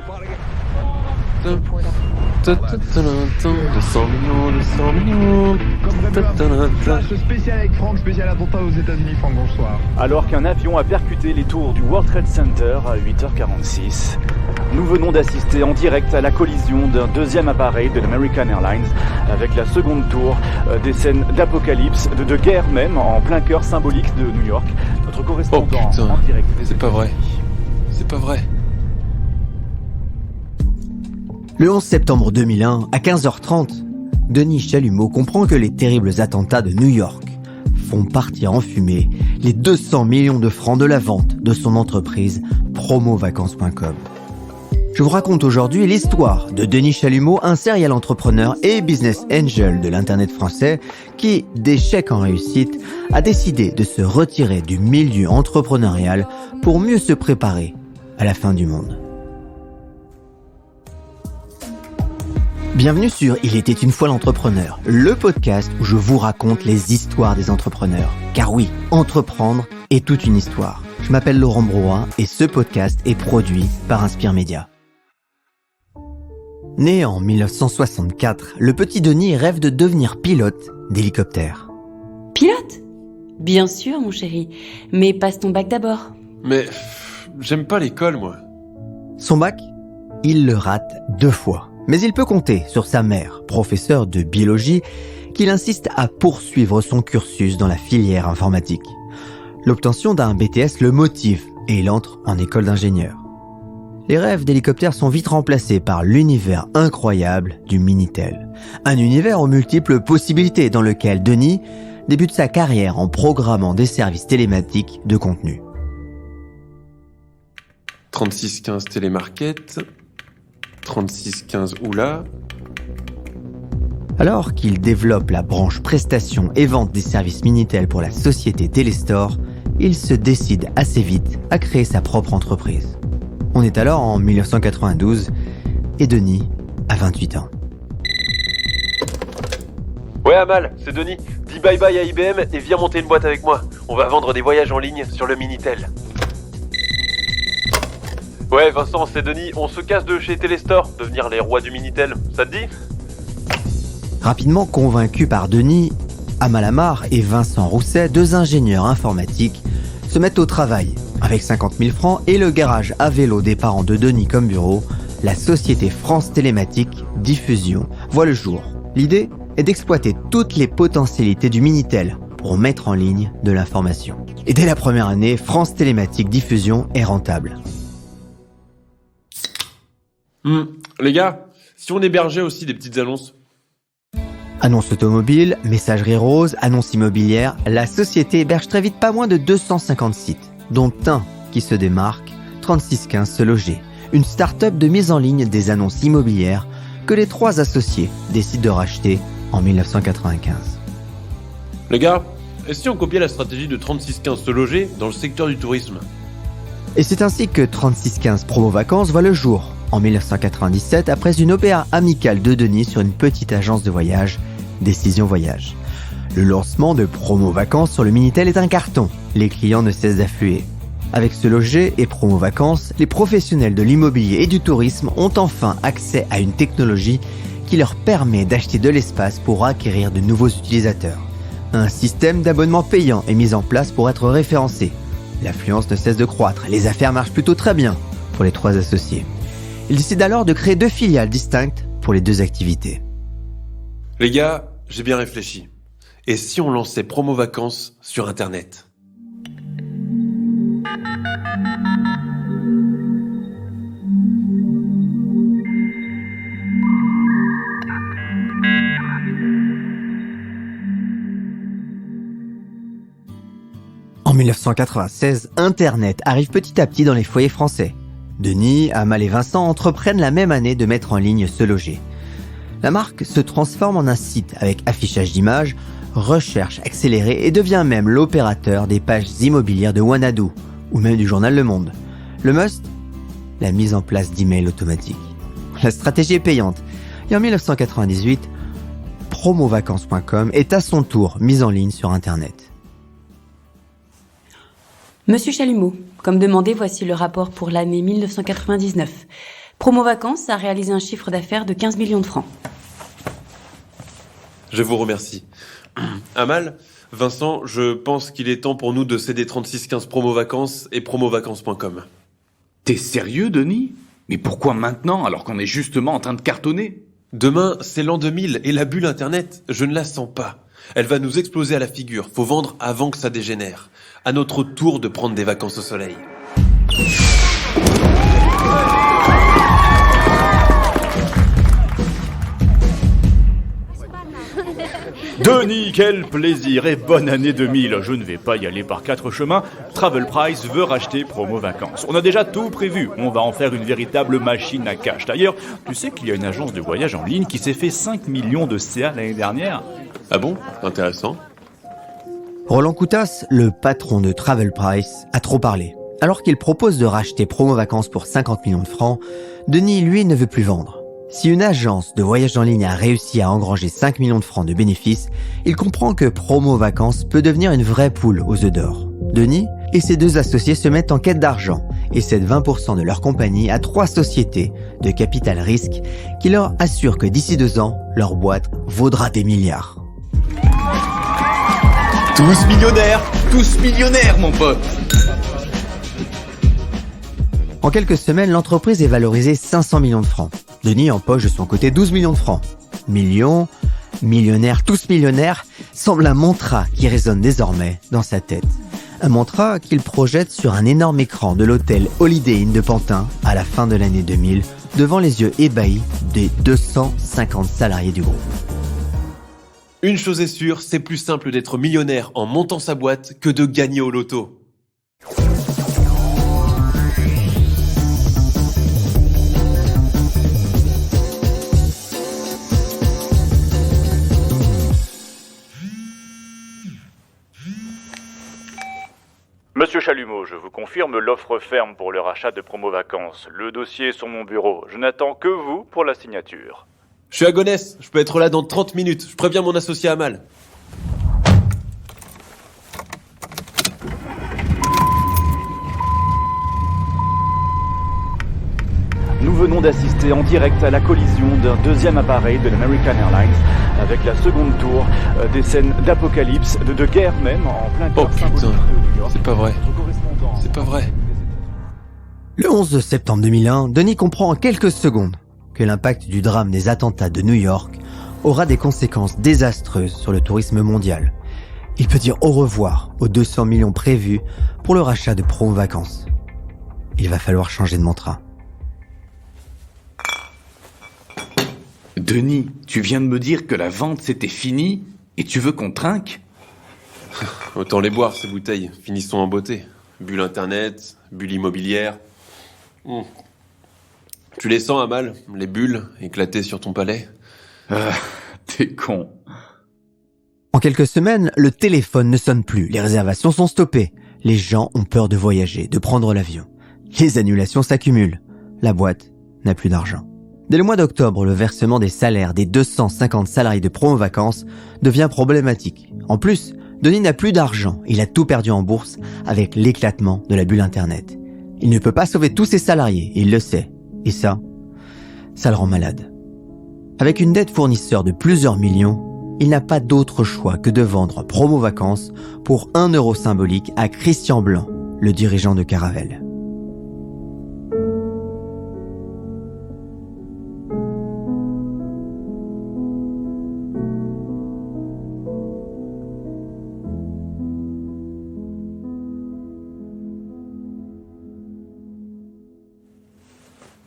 200 millions. Flash spécial avec Franck, spécial attentat aux États-Unis. Franck, bonsoir. Alors qu'un avion a percuté les tours du World Trade Center à 8h46, nous venons d'assister en direct à la collision d'un deuxième appareil de l'American Airlines avec la seconde tour, des scènes d'apocalypse, de guerre même, en plein cœur symbolique de New York. Notre correspondant en direct. C'est pas vrai. C'est pas vrai. Le 11 septembre 2001, à 15h30, Denis Chalumeau comprend que les terribles attentats de New York font partir en fumée les 200 millions de francs de la vente de son entreprise promovacances.com. Je vous raconte aujourd'hui l'histoire de Denis Chalumeau, un serial entrepreneur et business angel de l'internet français qui, d'échec en réussite, a décidé de se retirer du milieu entrepreneurial pour mieux se préparer à la fin du monde. Bienvenue sur Il était une fois l'entrepreneur, le podcast où je vous raconte les histoires des entrepreneurs. Car oui, entreprendre est toute une histoire. Je m'appelle Laurent Brouin et ce podcast est produit par Inspire Média. Né en 1964, le petit Denis rêve de devenir pilote d'hélicoptère. Pilote ? Bien sûr, mon chéri. Mais passe ton bac d'abord. Mais j'aime pas l'école, moi. Son bac, il le rate 2 fois. Mais il peut compter sur sa mère, professeure de biologie, qui insiste à poursuivre son cursus dans la filière informatique. L'obtention d'un BTS le motive et il entre en école d'ingénieur. Les rêves d'hélicoptère sont vite remplacés par l'univers incroyable du Minitel. Un univers aux multiples possibilités dans lequel Denis débute sa carrière en programmant des services télématiques de contenu. 3615 Télémarket, 3615 Oula. Alors qu'il développe la branche prestation et vente des services Minitel pour la société Télestore, il se décide assez vite à créer sa propre entreprise. On est alors en 1992 et Denis a 28 ans. Ouais Amal, c'est Denis. Dis bye bye à IBM et viens monter une boîte avec moi. On va vendre des voyages en ligne sur le Minitel. Ouais Vincent, c'est Denis, on se casse de chez Télestore, devenir les rois du Minitel, ça te dit ? Rapidement convaincus par Denis, Amal Amar et Vincent Rousset, 2 ingénieurs informatiques, se mettent au travail. Avec 50 000 francs et le garage à vélo des parents de Denis comme bureau, la société France Télématique Diffusion voit le jour. L'idée est d'exploiter toutes les potentialités du Minitel pour mettre en ligne de l'information. Et dès la première année, France Télématique Diffusion est rentable. Les gars, si on hébergeait aussi des petites annonces. Annonces automobiles, messagerie rose, annonces immobilières, la société héberge très vite pas moins de 250 sites, dont un qui se démarque, 3615 Se Loger, une start-up de mise en ligne des annonces immobilières que les 3 associés décident de racheter en 1995. Les gars, et si on copiait la stratégie de 3615 Se Loger dans le secteur du tourisme ? Et c'est ainsi que 3615 Promo Vacances voit le jour en 1997 après une OPA amicale de Denis sur une petite agence de voyage, Décision Voyage. Le lancement de Promo Vacances sur le Minitel est un carton. Les clients ne cessent d'affluer. Avec Se Loger et Promo Vacances, les professionnels de l'immobilier et du tourisme ont enfin accès à une technologie qui leur permet d'acheter de l'espace pour acquérir de nouveaux utilisateurs. Un système d'abonnement payant est mis en place pour être référencé. L'affluence ne cesse de croître. Les affaires marchent plutôt très bien pour les 3 associés. Ils décident alors de créer 2 filiales distinctes pour les 2 activités. Les gars, j'ai bien réfléchi. Et si on lançait Promo Vacances sur Internet ? En 1996, Internet arrive petit à petit dans les foyers français. Denis, Amal et Vincent entreprennent la même année de mettre en ligne Se Loger. La marque se transforme en un site avec affichage d'images, recherche accélérée et devient même l'opérateur des pages immobilières de Wanadoo ou même du journal Le Monde. Le must ? La mise en place d'emails automatiques. La stratégie est payante et en 1998, promovacances.com est à son tour mise en ligne sur Internet. Monsieur Chalumeau, comme demandé, voici le rapport pour l'année 1999. Promo Vacances a réalisé un chiffre d'affaires de 15 millions de francs. Je vous remercie. Amal, Vincent, je pense qu'il est temps pour nous de céder 3615 Promo Vacances et promovacances.com. T'es sérieux, Denis ? Mais pourquoi maintenant, alors qu'on est justement en train de cartonner ? Demain, c'est l'an 2000 et la bulle Internet, je ne la sens pas. Elle va nous exploser à la figure. Faut vendre avant que ça dégénère. À notre tour de prendre des vacances au soleil. Denis, quel plaisir et bonne année 2000. Je ne vais pas y aller par 4 chemins. Travel Price veut racheter Promo Vacances. On a déjà tout prévu. On va en faire une véritable machine à cash. D'ailleurs, tu sais qu'il y a une agence de voyage en ligne qui s'est fait 5 millions de CA l'année dernière. Ah bon ? Intéressant. Roland Coutas, le patron de Travel Price, a trop parlé. Alors qu'il propose de racheter Promo Vacances pour 50 millions de francs, Denis, lui, ne veut plus vendre. Si une agence de voyage en ligne a réussi à engranger 5 millions de francs de bénéfices, il comprend que Promo Vacances peut devenir une vraie poule aux œufs d'or. Denis et ses 2 associés se mettent en quête d'argent et cèdent 20% de leur compagnie à 3 sociétés de capital risque qui leur assurent que d'ici 2 ans, leur boîte vaudra des milliards. Tous millionnaires, mon pote. En quelques semaines, l'entreprise est valorisée 500 millions de francs. Denis empoche de son côté 12 millions de francs. Millions, millionnaires, tous millionnaires, semble un mantra qui résonne désormais dans sa tête. Un mantra qu'il projette sur un énorme écran de l'hôtel Holiday Inn de Pantin à la fin de l'année 2000, devant les yeux ébahis des 250 salariés du groupe. Une chose est sûre, c'est plus simple d'être millionnaire en montant sa boîte que de gagner au loto. Monsieur Chalumeau, je vous confirme l'offre ferme pour le rachat de Promo Vacances. Le dossier est sur mon bureau. Je n'attends que vous pour la signature. Je suis à Gonesse, je peux être là dans 30 minutes. Je préviens mon associé Amal. Nous venons d'assister en direct à la collision d'un deuxième appareil de l'American Airlines avec la seconde tour, des scènes d'apocalypse, de guerre même, en plein cœur symbolique de New York. C'est pas vrai. Notre correspondant- C'est pas vrai. Le 11 septembre 2001, Denis comprend en quelques secondes que l'impact du drame des attentats de New York aura des conséquences désastreuses sur le tourisme mondial. Il peut dire au revoir aux 200 millions prévus pour le rachat de Promo Vacances. Il va falloir changer de mantra. Denis, tu viens de me dire que la vente c'était fini et tu veux qu'on trinque ? Autant les boire, ces bouteilles. Finissons en beauté. Bulle Internet, bulle immobilière. Tu les sens, Amal, les bulles éclatées sur ton palais ? T'es con. En quelques semaines, le téléphone ne sonne plus, les réservations sont stoppées. Les gens ont peur de voyager, de prendre l'avion. Les annulations s'accumulent. La boîte n'a plus d'argent. Dès le mois d'octobre, le versement des salaires des 250 salariés de Promo Vacances devient problématique. En plus, Denis n'a plus d'argent. Il a tout perdu en bourse avec l'éclatement de la bulle Internet. Il ne peut pas sauver tous ses salariés, il le sait. Et ça le rend malade. Avec une dette fournisseur de plusieurs millions, il n'a pas d'autre choix que de vendre Promo Vacances pour 1 euro symbolique à Christian Blanc, le dirigeant de Caravelle.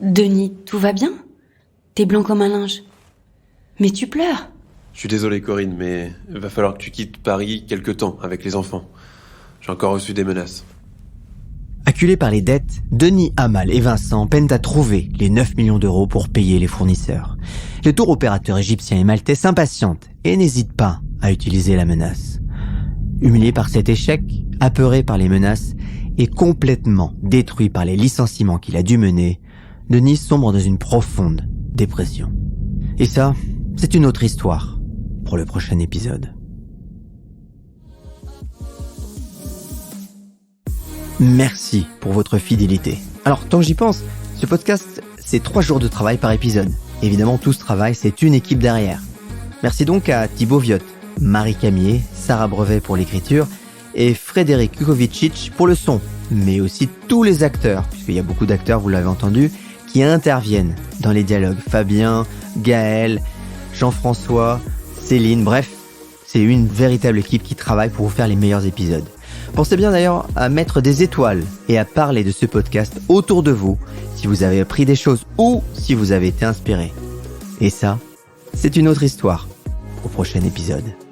Denis, tout va bien ? T'es blanc comme un linge. Mais tu pleures. Je suis désolé, Corinne, mais va falloir que tu quittes Paris quelque temps avec les enfants. J'ai encore reçu des menaces. Acculés par les dettes, Denis, Amal et Vincent peinent à trouver les 9 millions d'euros pour payer les fournisseurs. Le tour opérateur égyptien et maltais s'impatiente et n'hésite pas à utiliser la menace. Humilié par cet échec, apeuré par les menaces et complètement détruit par les licenciements qu'il a dû mener, Denis sombre dans une profonde dépression. Et ça, c'est une autre histoire pour le prochain épisode. Merci pour votre fidélité. Alors, tant que j'y pense, ce podcast, c'est 3 jours de travail par épisode. Évidemment, tout ce travail, c'est une équipe derrière. Merci donc à Thibaut Viotte, Marie Camier, Sarah Brevet pour l'écriture et Frédéric Kukovicic pour le son, mais aussi tous les acteurs, puisqu'il y a beaucoup d'acteurs, vous l'avez entendu, qui interviennent dans les dialogues. Fabien, Gaël, Jean-François, Céline, bref, c'est une véritable équipe qui travaille pour vous faire les meilleurs épisodes. Pensez bien d'ailleurs à mettre des étoiles et à parler de ce podcast autour de vous si vous avez appris des choses ou si vous avez été inspiré. Et ça, c'est une autre histoire au prochain épisode.